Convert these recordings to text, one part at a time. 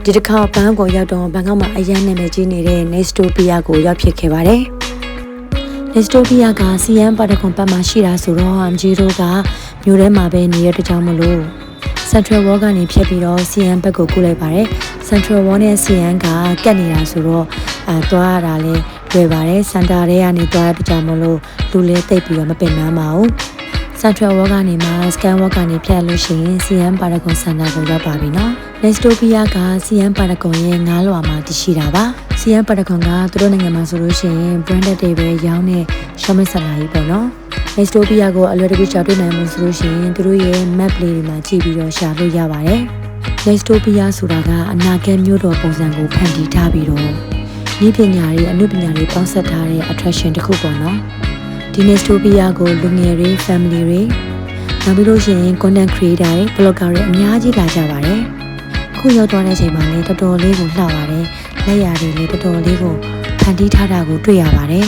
ဒီတစ်ခါဘန်ကောက်ရောက်တော့ဘန်ကောက်မှာအရန်နာမည်ကြီးနေတဲ့ Nestopia ကိုရောက်ဖြစ်ခဲ့ပါတယ်။ Nestopia က CN ပါတကွန်ဘက်မှာရှိတာဆိုတော့ MG တို့ကမြို့ထဲမှာပဲနေရတဲ့ကြောင့်မလို့ Central Wall ကနေဖြတ်ပြီးတော့ CN ဘက်ကိုကူးလိုက်ပါတယ်။ Central Wall နဲ့ CN ကကတ်နေတာဆိုတော့သွားရတာလဲတွေ့ပါတယ်။ Center ထဲကနေသွားတဲ့ကြောင့်မလို့လူလဲတိတ်ပြီးတော့မပင်ပန်းပါဘူး။ Central Wall ကနေမှ Scan Wall ကနေဖြတ်လို့ရှိရင် CN ပါတကွန် Center ကိုရောက်ပါပြီနော်။ Nestopia က CN ပါတကွန်ရဲ့9လွှာမှာတည်ရှိတာပါ။ CN ပါတကွန်ကသူတို့နိုင်ငံမှာဆိုလို့ရှိရင် branded တွေပဲရောင်းတဲ့ shopping center ကြီးပေါ့နော်။ Nestopia ကိုအလွယ်တကူရှာတွေ့နိုင်မှုဆိုလို့ရှိရင်သူတို့ရဲ့ map လေးတွေမှာကြည့်ပြီးတော့ရှာလို့ရပါတယ်။ Nestopia ဆိုတာကအနာဂတ်မြို့တော်ပုံစံကိုဖန်တီးထားပြီးတော့ဤပညာရေးအမှုပညာရေးပေါင်းစပ်ထားတဲ့ attraction တစ်ခုပေါ့နော်။ဒီ Nestopia ကိုလူငယ်တွေ family တွေနောက်ပြီးလို့ရှိရင် content creator တွေ blogger တွေအများကြီးလာကြပါတယ်။အခုရောက်သွားတဲ့အချိန်မှာလည်းတော်တော်လေးကိုလှပါတယ်။လက်ရာတွေလည်းတော်တော်လေးကိုဖန်တီးထားတာကိုတွေ့ရပါတယ်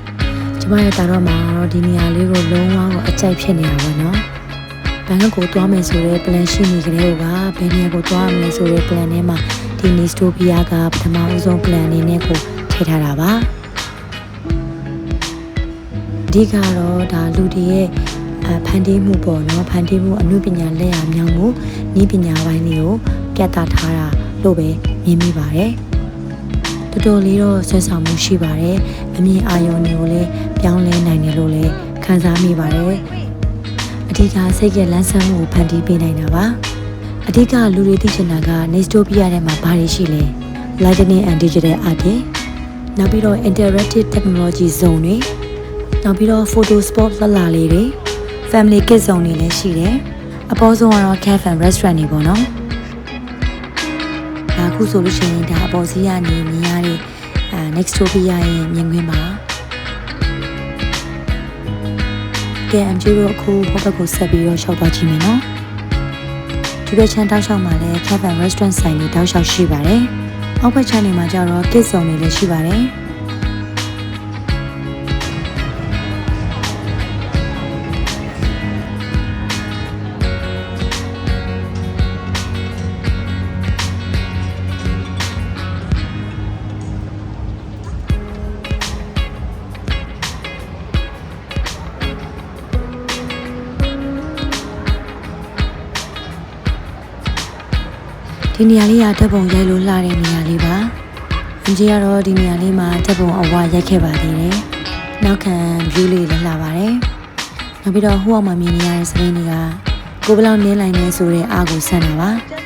။ကျမရဲ့တာတော့မှာတော့ဒီနေရာလေးကိုလုံးဝကိုအကြိုက်ဖြစ်နေတာပေါ့နော်။ဘန်ကောက်ကိုသွားမယ်ဆိုတဲ့ plan ရှိနေကြတဲ့ကဘယ်နေရာကိုသွားရမလဲဆိုတဲ့ plan ထဲမှာဒီ Nestopia ကပထမဦးဆုံး plan အနေနဲ့ကိုထည့်ထားတာပါ။အဓိကတော့ဒါလူတွေရဲ့ဖန်တီးမှုပေါ့နော်ဖန်တီးမှုအမှုပညာလက်ရာမြောက်မှုနည်းပညာပိုင်းတွေကိုပြသထားတာလို့ပဲမြင်မိပါတယ်တော်တော်လေးတော့ဆွဲဆောင်မှုရှိပါတယ်အမြင်အာရုံတွေကိုလည်းပြောင်းလဲနိုင်တယ်လို့လည်းခံစားမိပါတယ်အဓိကစိတ်ရဲ့လမ်းဆန်းမှုကိုဖန်တီးပေးနိုင်တာပါအဓိကလူတွေသိချင်တာက Nestopia ထဲမှာဘာတွေရှိလဲ Lightning and Digital Art တွေနောက်ပြီးတော့ Interactive Technology Zone တွေနောက်ပြီးတော့ Photo Spot လှလှလေးတွေFamily Kids Zone တွေလည်းရှိတယ်။အပေါ်ဆုံးကတော့ Cafe and Restaurant တွေပေါ့နော်။ဒါအခုဆိုလို့ရှိရင်ဒါအပေါ်စီးကနေမြင်ရတဲ့Nestopia ရဲ့မြင်ကွင်းပါ။ကဲ MG တို့အခုဟိုဘက်ကိုဆက်ပြီးတော့ရှောက်သွားကြည့်မယ်နော်။ဒီဘက်ချမ်းတောက်လျှောက်မှာလည်း Cafe and Restaurant ဆိုင်တွေတောက်လျှောက်ရှိပါတယ်။အောက်ဘက်ချမ်းတွေမှာကျတော့ Kids Zone တွေလည်းရှိပါတယ်။ဒီနေရာလေးကဓာတ်ပုံရိုက်လို့လှတဲ့နေရာလေးပါ။အင်ဂျီကတော့ဒီနေရာလေးမှာဓာတ်ပုံအဝရိုက်ခဲ့ပါသေးတယ်။နောက်ခံ view လေးလည်းလှပါတယ်။နောက်ပြီးတော့ဟိုအောက်မှာမြင်နေရတဲ့စပင်းတွေကကိုဘယ်လောက်နင်းလိုက်နေဆိုတဲ့အားကိုဆန်တာပါ။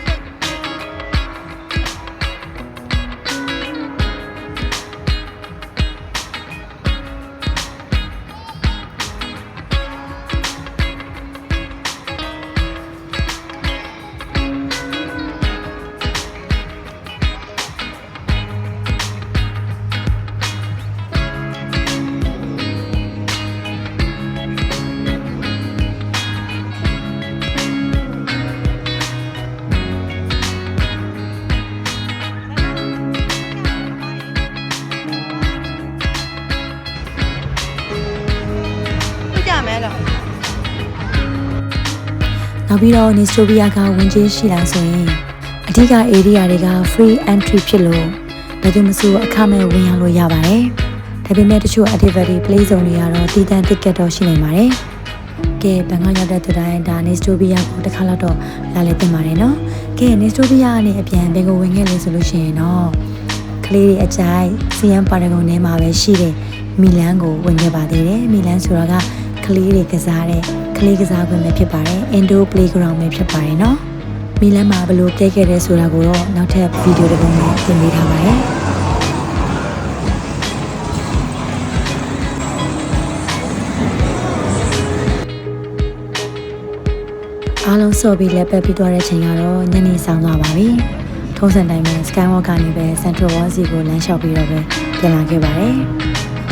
နောက်ပြီးတော့ Nestopia ကဝင်ချင်းရှိလာဆိုရင်အဓိက area တွေက free entry ဖြစ်လို့ဘယ်သူမှမဆိုအခမဲ့ဝင်ရောက်လို့ရပါတယ်။ဒါပေမဲ့တချို့ activity play zone တွေကတော့တည်တံ့ ticket တော့ရှိနေပါတယ်။ကဲဘန်ကောက်ရောက်တဲ့သူတိုင်းဒါ Nestopia ကိုတစ်ခါတော့လာလေတင်ပါတယ်နော်။ကဲ Nestopia ကနေအပြန်ဘယ်ကိုဝင်ခဲ့လဲဆိုလို့ရှိရင်တော့ကလေးတွေအကြိုက် CN ပါတကွန်ထဲမှာပဲရှိတဲ့မီလန်ကိုဝင်ခဲ့ပါသေးတယ်။မီလန်ဆိုတာကကလေးတွေကစားတဲ့ကလေးကစားကွင်းပဲဖြစ်ပါတယ် indoor playground ပဲဖြစ်ပါတယ်เนาะမီလန်မှာဘယ်လိုတဲခဲ့လဲဆိုတာကိုတော့နောက်ထပ်ဗီဒီယိုတစ်ပုဒ်နဲ့ပြင်ပေးထားပါတယ်အားလုံးစော်ပြီးလက်ပတ်ပြီးသွားတဲ့ချိန်ကတော့ညနေဆောင်သွားပါပြီထုံးစံတိုင်းပဲ Skywalk ကနေပဲ Central Wall စီကိုလမ်းလျှောက်ပြီးတော့ပဲပြန်လာခဲ့ပါတယ်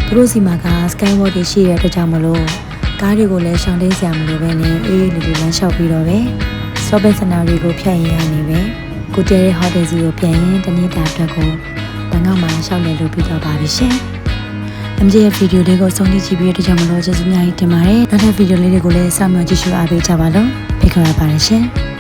သူတို့စီမှာက Skywalk တွေရှိတဲ့အတွက်ကြောင့်မလို့ကားတွေကိုလည်းရှောင်တိန်စရာမလိုပဲနဲ့အေးလူလူလမ်းလျှောက်ပြီးတော့ပဲ shopping center တွေကိုဖြတ်ရင်ရနေပဲကိုတဲတဲ့ hotel စီကိုပြန်ရင်တနေ့တာအတွက်ကိုဘန်ကောက်မှာရှောက်လည်လို့ပြီးတော့ပါပြီရှင်။ MJ ရဲ့ဗီဒီယိုလေးကိုဆုံးဖြတ်ကြည့်ပြီးတော့ကြောင့်မလို့ကျေးဇူးများကြီးတင်ပါတယ်။နောက်ထပ်ဗီဒီယိုလေးတွေကိုလည်းစောင့်မျှော်ကြည့်ရှုအားပေးကြပါလို့ဖိတ်ခေါ်ရပါတယ်ရှင်။